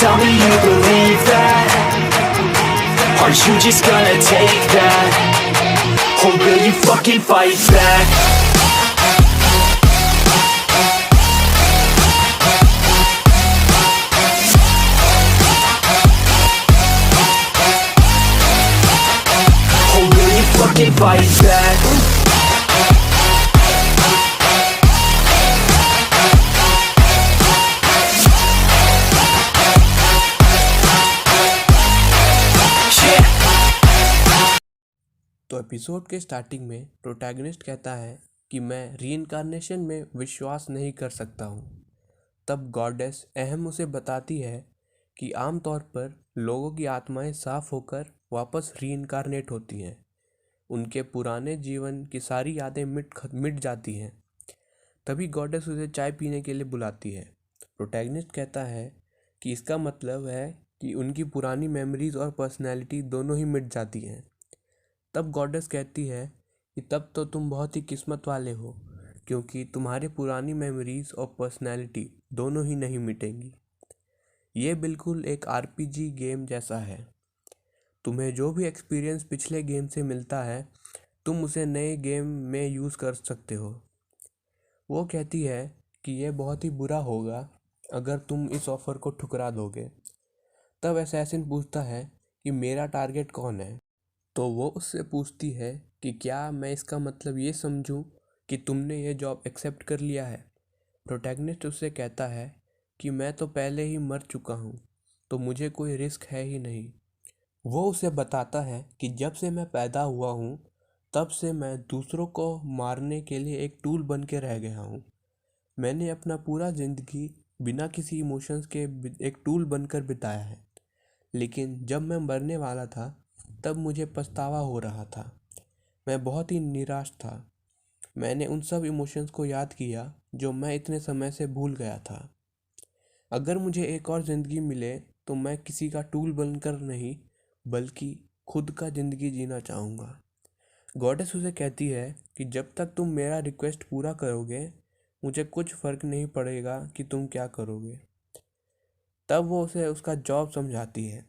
tell me you believe that. Are you just gonna take that? Or will you fucking fight back? Or will you fucking fight back? तो episode के starting में protagonist कहता है कि मैं reincarnation में विश्वास नहीं कर सकता हूँ। तब गॉडेस अहम उसे बताती है कि आमतौर पर लोगों की आत्माएं साफ होकर वापस रीइंकार्नेट होती हैं। उनके पुराने जीवन की सारी यादें मिट जाती हैं। तभी गॉडेस उसे चाय पीने के लिए बुलाती है। प्रोटैगनिस्ट कहता है कि इसका मतलब है कि उनकी पुरानी मेमोरीज और पर्सनैलिटी दोनों ही मिट जाती हैं। तब गॉडेस कहती है कि तब तो तुम बहुत ही किस्मत वाले हो, क्योंकि तुम्हारे पुरानी मेमोरीज और पर्सनैलिटी दोनों ही नहीं मिटेंगी। ये बिल्कुल एक आरपीजी गेम जैसा है। तुम्हें जो भी एक्सपीरियंस पिछले गेम से मिलता है, तुम उसे नए गेम में यूज़ कर सकते हो। वो कहती है कि यह बहुत ही बुरा होगा अगर तुम इस ऑफ़र को ठुकरा दोगे। तब असैसिन पूछता है कि मेरा टारगेट कौन है। तो वो उससे पूछती है कि क्या मैं इसका मतलब ये समझूं कि तुमने ये जॉब एक्सेप्ट कर लिया है। प्रोटैगनिस्ट उससे कहता है कि मैं तो पहले ही मर चुका हूँ, तो मुझे कोई रिस्क है ही नहीं। वो उसे बताता है कि जब से मैं पैदा हुआ हूँ, तब से मैं दूसरों को मारने के लिए एक टूल बन के रह गया हूँ। मैंने अपना पूरा ज़िंदगी बिना किसी इमोशंस के एक टूल बनकर बिताया है। लेकिन जब मैं मरने वाला था, तब मुझे पछतावा हो रहा था। मैं बहुत ही निराश था। मैंने उन सब इमोशंस को याद किया जो मैं इतने समय से भूल गया था। अगर मुझे एक और ज़िंदगी मिले तो मैं किसी का टूल बनकर नहीं, बल्कि खुद का ज़िंदगी जीना चाहूँगा। गॉडेस उसे कहती है कि जब तक तुम मेरा रिक्वेस्ट पूरा करोगे, मुझे कुछ फ़र्क नहीं पड़ेगा कि तुम क्या करोगे। तब वो उसे उसका जॉब समझाती है।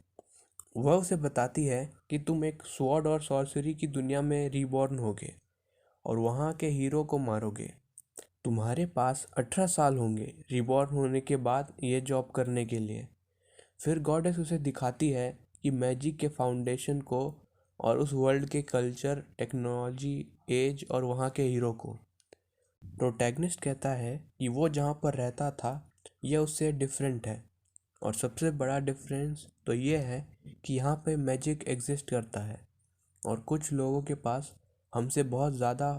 वह उसे बताती है कि तुम एक स्वॉर्ड और सॉर्सरी की दुनिया में रीबॉर्न होगे और वहाँ के हीरो को मारोगे। तुम्हारे पास 18 साल होंगे रीबॉर्न होने के बाद ये जॉब करने के लिए। फिर गॉडेस उसे दिखाती है कि मैजिक के फाउंडेशन को और उस वर्ल्ड के कल्चर, टेक्नोलॉजी, एज और वहाँ के हीरो को। प्रोटैगनिस्ट कहता है कि वो जहाँ पर रहता था यह उससे डिफरेंट है, और सबसे बड़ा डिफरेंस तो ये है कि यहाँ पे मैजिक एग्जिस्ट करता है और कुछ लोगों के पास हमसे बहुत ज़्यादा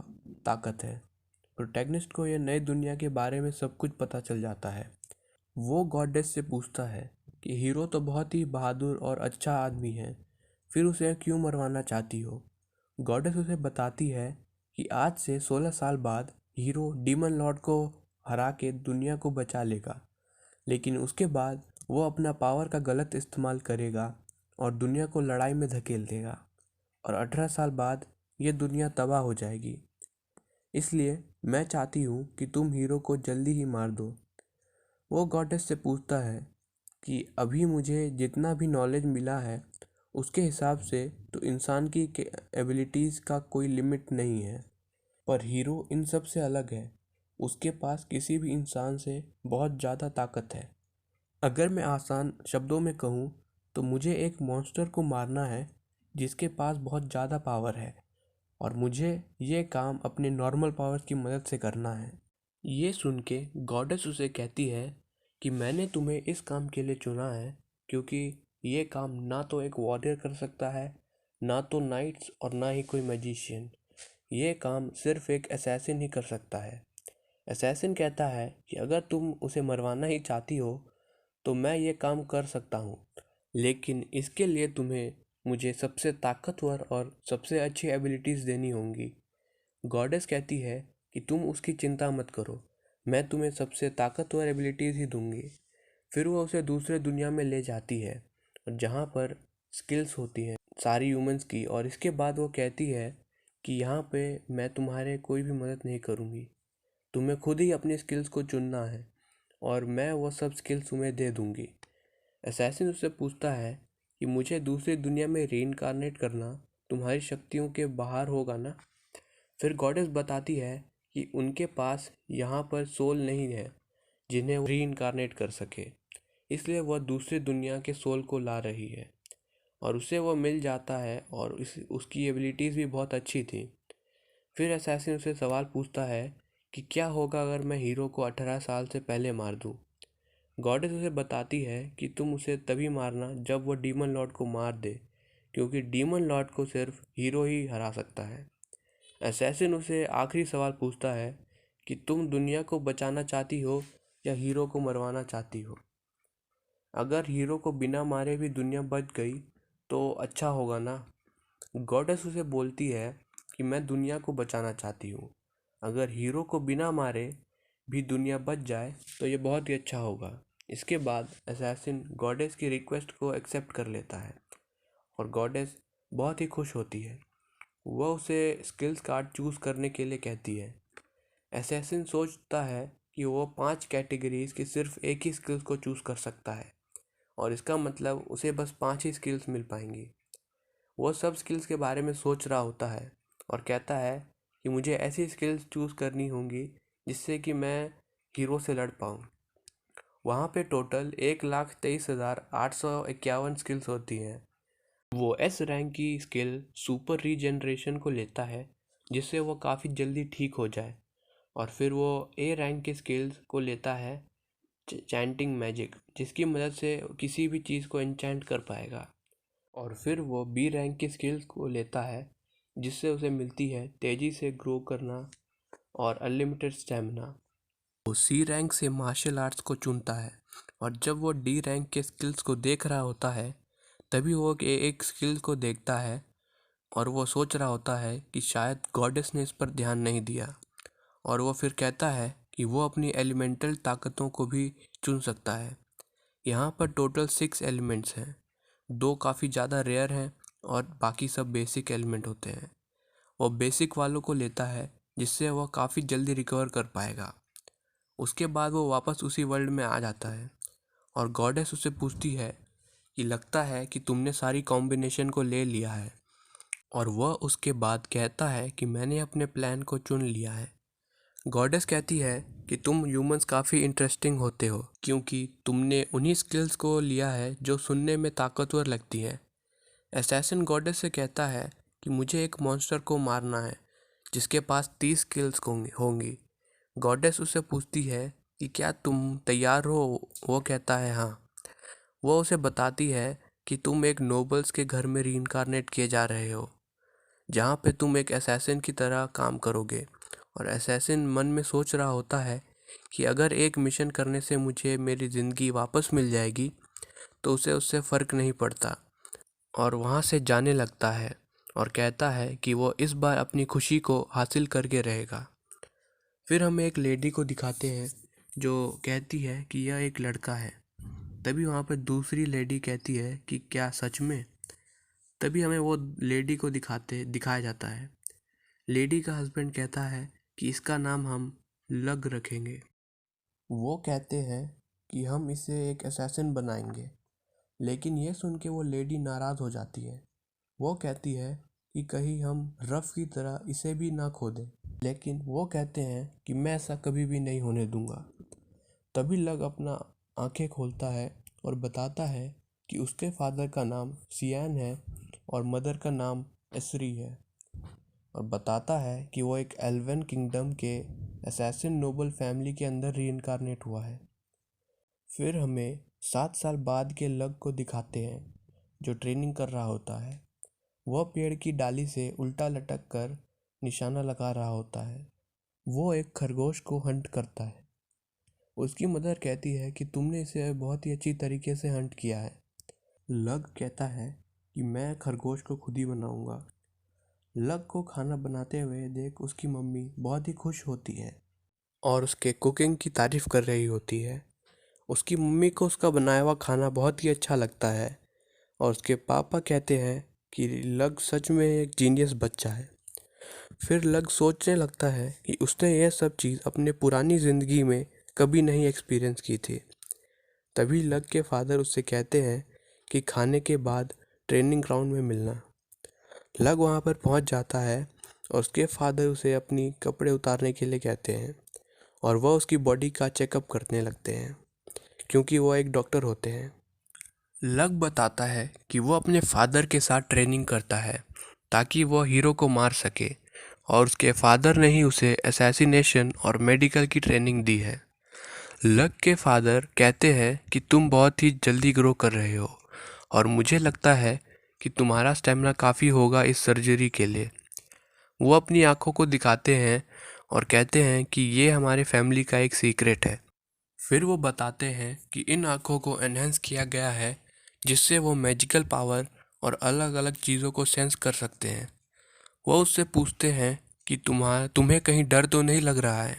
ताकत है। प्रोटैगनिस्ट को ये नई दुनिया के बारे में सब कुछ पता चल जाता है। वो गॉडेस से पूछता है कि हीरो तो बहुत ही बहादुर और अच्छा आदमी है, फिर उसे क्यों मरवाना चाहती हो। गॉडेस उसे बताती है कि आज से 16 साल बाद हीरो डीमन लॉर्ड को हरा के दुनिया को बचा लेगा, लेकिन उसके बाद वो अपना पावर का गलत इस्तेमाल करेगा और दुनिया को लड़ाई में धकेल देगा, और 18 साल बाद ये दुनिया तबाह हो जाएगी। इसलिए मैं चाहती हूँ कि तुम हीरो को जल्दी ही मार दो। वो गॉडेस से पूछता है कि अभी मुझे जितना भी नॉलेज मिला है, उसके हिसाब से तो इंसान की एबिलिटीज़ का कोई लिमिट नहीं है, पर हीरो इन सब से अलग है। उसके पास किसी भी इंसान से बहुत ज़्यादा ताकत है। अगर मैं आसान शब्दों में कहूँ तो मुझे एक मॉन्स्टर को मारना है जिसके पास बहुत ज़्यादा पावर है, और मुझे ये काम अपने नॉर्मल पावर की मदद से करना है। ये सुन के गॉडेस उसे कहती है कि मैंने तुम्हें इस काम के लिए चुना है, क्योंकि ये काम ना तो एक वॉरियर कर सकता है, ना तो नाइट्स, और ना ही कोई मैजिशियन। ये काम सिर्फ एक असैसिन ही कर सकता है। असैसिन कहता है कि अगर तुम उसे मरवाना ही चाहती हो तो मैं ये काम कर सकता हूँ, लेकिन इसके लिए तुम्हें मुझे सबसे ताकतवर और सबसे अच्छी एबिलिटीज़ देनी होंगी। गॉडेस कहती है कि तुम उसकी चिंता मत करो, मैं तुम्हें सबसे ताकतवर एबिलिटीज़ ही दूंगी। फिर वो उसे दूसरे दुनिया में ले जाती है, और जहाँ पर स्किल्स होती हैं सारी ह्यूमंस की, और इसके बाद वो कहती है कि यहाँ पे मैं तुम्हारे कोई भी मदद नहीं करूँगी, तुम्हें खुद ही अपनी स्किल्स को चुनना है और मैं वो सब स्किल्स तुम्हें दे दूँगी। असैसिन उससे पूछता है कि मुझे दूसरी दुनिया में रीइंकार्नेट करना तुम्हारी शक्तियों के बाहर होगा ना। फिर गॉडेस बताती है कि उनके पास यहाँ पर सोल नहीं है जिन्हें वो रीइंकार्नेट कर सके, इसलिए वह दूसरी दुनिया के सोल को ला रही है और उसे वो मिल जाता है और उसकी एबिलिटीज़ भी बहुत अच्छी थी। फिर असैसिन उसे सवाल पूछता है कि क्या होगा अगर मैं हीरो को 18 साल से पहले मार दूँ। गॉडेस उसे बताती है कि तुम उसे तभी मारना जब वो डीमन लॉर्ड को मार दे, क्योंकि डीमन लॉर्ड को सिर्फ हीरो ही हरा सकता है। असैसिन उसे आखिरी सवाल पूछता है कि तुम दुनिया को बचाना चाहती हो या हीरो को मरवाना चाहती हो। अगर हीरो को बिना मारे भी दुनिया बच गई तो अच्छा होगा ना। गॉडेस उसे बोलती है कि मैं दुनिया को बचाना चाहती हूँ। अगर हीरो को बिना मारे भी दुनिया बच जाए तो ये बहुत ही अच्छा होगा। इसके बाद असैसिन गॉडेस की रिक्वेस्ट को एक्सेप्ट कर लेता है और गॉडेस बहुत ही खुश होती है। वह उसे स्किल्स कार्ड चूज़ करने के लिए कहती है। असैसिन सोचता है कि वो 5 कैटेगरीज की सिर्फ एक ही स्किल्स को चूज़ कर सकता है और इसका मतलब उसे बस 5 ही स्किल्स मिल पाएंगी। वो सब स्किल्स के बारे में सोच रहा होता है और कहता है कि मुझे ऐसी स्किल्स चूज़ करनी होंगी जिससे कि मैं हीरो से लड़ पाऊँ। वहाँ पे टोटल 1,23,851 स्किल्स होती हैं। वो एस रैंक की स्किल सुपर रीजनरेशन को लेता है जिससे वो काफ़ी जल्दी ठीक हो जाए, और फिर वो ए रैंक के स्किल्स को लेता है चैंटिंग मैजिक, जिसकी मदद से किसी भी चीज़ को एन्चैंट कर पाएगा। और फिर वो बी रैंक की स्किल्स को लेता है जिससे उसे मिलती है तेज़ी से ग्रो करना और अनलिमिटेड स्टैमिना। वो सी रैंक से मार्शल आर्ट्स को चुनता है और जब वो डी रैंक के स्किल्स को देख रहा होता है तभी वो एक स्किल को देखता है और वो सोच रहा होता है कि शायद गॉडेस ने इस पर ध्यान नहीं दिया, और वो फिर कहता है कि वो अपनी एलिमेंटल ताकतों को भी चुन सकता है। यहाँ पर टोटल 6 एलिमेंट्स हैं, 2 काफ़ी ज़्यादा रेयर हैं और बाकी सब बेसिक एलिमेंट होते हैं। वो बेसिक वालों को लेता है जिससे वह काफ़ी जल्दी रिकवर कर पाएगा। उसके बाद वो वापस उसी वर्ल्ड में आ जाता है और गॉडेस उससे पूछती है कि लगता है कि तुमने सारी कॉम्बिनेशन को ले लिया है, और वह उसके बाद कहता है कि मैंने अपने प्लान को चुन लिया है। गॉडेस कहती है कि तुम ह्यूमंस काफ़ी इंटरेस्टिंग होते हो क्योंकि तुमने उन्हीं स्किल्स को लिया है जो सुनने में ताकतवर लगती हैं। असैसिन गॉडेस से कहता है कि मुझे एक मॉन्स्टर को मारना है जिसके पास 30 स्किल्स होंगी। गॉडेस उससे पूछती है कि क्या तुम तैयार हो। वो कहता है हाँ। वो उसे बताती है कि तुम एक नोबल्स के घर में रीइंकार्नेट किए जा रहे हो जहाँ पे तुम एक असैसिन की तरह काम करोगे। और असैसिन मन में सोच रहा होता है कि अगर एक मिशन करने से मुझे मेरी ज़िंदगी वापस मिल जाएगी तो उसे उससे फ़र्क नहीं पड़ता, और वहाँ से जाने लगता है और कहता है कि वो इस बार अपनी खुशी को हासिल करके रहेगा। फिर हम एक लेडी को दिखाते हैं जो कहती है कि यह एक लड़का है। तभी वहाँ पर दूसरी लेडी कहती है कि क्या सच में। तभी हमें वो लेडी को दिखाया जाता है। लेडी का हस्बैंड कहता है कि इसका नाम हम लग रखेंगे। वो कहते हैं कि हम इसे एक असैसिन बनाएंगे, लेकिन ये सुन के वो लेडी नाराज़ हो जाती है। वो कहती है कि कहीं हम रफ की तरह इसे भी ना खो दें, लेकिन वो कहते हैं कि मैं ऐसा कभी भी नहीं होने दूंगा। तभी लग अपना आंखें खोलता है और बताता है कि उसके फादर का नाम सियान है और मदर का नाम एसरी है, और बताता है कि वो एक एल्वन किंगडम के असैसिन नोबल फैमिली के अंदर रीइंकार्नेट हुआ है। फिर हमें 7 साल बाद के लग को दिखाते हैं जो ट्रेनिंग कर रहा होता है। वह पेड़ की डाली से उल्टा लटक कर निशाना लगा रहा होता है। वो एक खरगोश को हंट करता है। उसकी मदर कहती है कि तुमने इसे बहुत ही अच्छी तरीके से हंट किया है। लग कहता है कि मैं खरगोश को खुद ही बनाऊंगा। लग को खाना बनाते हुए देख उसकी मम्मी बहुत ही खुश होती है और उसके कुकिंग की तारीफ़ कर रही होती है। उसकी मम्मी को उसका बनाया हुआ खाना बहुत ही अच्छा लगता है और उसके पापा कहते हैं कि लग सच में एक जीनियस बच्चा है। फिर लग सोचने लगता है कि उसने यह सब चीज़ अपने पुरानी ज़िंदगी में कभी नहीं एक्सपीरियंस की थी। तभी लक के फादर उससे कहते हैं कि खाने के बाद ट्रेनिंग ग्राउंड में मिलना। लक वहाँ पर पहुँच जाता है और उसके फादर उसे अपनी कपड़े उतारने के लिए कहते हैं और वह उसकी बॉडी का चेकअप करने लगते हैं क्योंकि वह एक डॉक्टर होते हैं। लक बताता है कि वो अपने फादर के साथ ट्रेनिंग करता है ताकि वो हीरो को मार सके और उसके फादर ने ही उसे असैसिनेशन और मेडिकल की ट्रेनिंग दी है। लक के फादर कहते हैं कि तुम बहुत ही जल्दी ग्रो कर रहे हो और मुझे लगता है कि तुम्हारा स्टेमिना काफ़ी होगा इस सर्जरी के लिए। वो अपनी आंखों को दिखाते हैं और कहते हैं कि ये हमारे फैमिली का एक सीक्रेट है। फिर वो बताते हैं कि इन आंखों को एनहेंस किया गया है जिससे वो मैजिकल पावर और अलग अलग चीज़ों को सेंस कर सकते हैं। वो उससे पूछते हैं कि तुम्हें कहीं डर तो नहीं लग रहा है?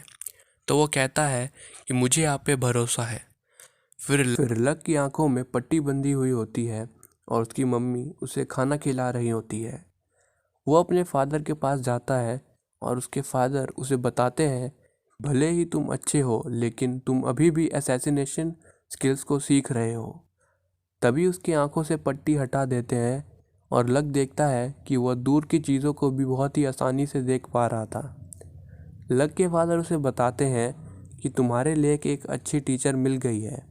तो वो कहता है कि मुझे आप पे भरोसा है। फिर लक की आंखों में पट्टी बंधी हुई होती है और उसकी मम्मी उसे खाना खिला रही होती है। वो अपने फादर के पास जाता है और उसके फादर उसे बताते हैं भले ही तुम अच्छे हो लेकिन तुम अभी भी असैसिनेशन स्किल्स को सीख रहे हो। तभी उसकी आंखों से पट्टी हटा देते हैं और लक देखता है कि वह दूर की चीज़ों को भी बहुत ही आसानी से देख पा रहा था। लक के फादर उसे बताते हैं कि तुम्हारे लिए एक अच्छी टीचर मिल गई है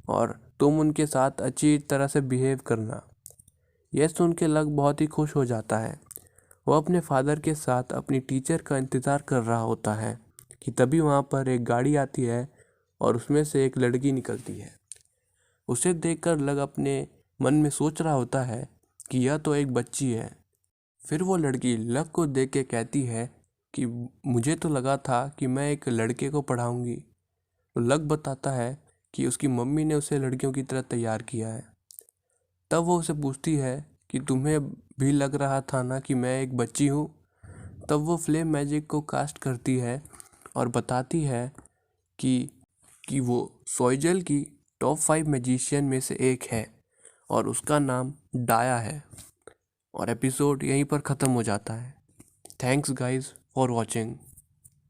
और तुम उनके साथ अच्छी तरह से बिहेव करना। यह सुन के लक बहुत ही खुश हो जाता है। वह अपने फादर के साथ अपनी टीचर का इंतज़ार कर रहा होता है कि तभी वहाँ पर एक गाड़ी आती है और उसमें से एक लड़की निकलती है। उसे देखकर लक अपने मन में सोच रहा होता है कि यह तो एक बच्ची है। फिर वो लड़की लक को देख के कहती है कि मुझे तो लगा था कि मैं एक लड़के को पढ़ाऊंगी। तो लक बताता है कि उसकी मम्मी ने उसे लड़कियों की तरह तैयार किया है। तब वो उसे पूछती है कि तुम्हें भी लग रहा था ना कि मैं एक बच्ची हूँ? तब वो फ्लेम मैजिक को कास्ट करती है और बताती है कि वो सोइजल की टॉप 5 मैजिशियन में से एक है और उसका नाम डाया है। और एपिसोड यहीं पर ख़त्म हो जाता है। Thanks guys for watching.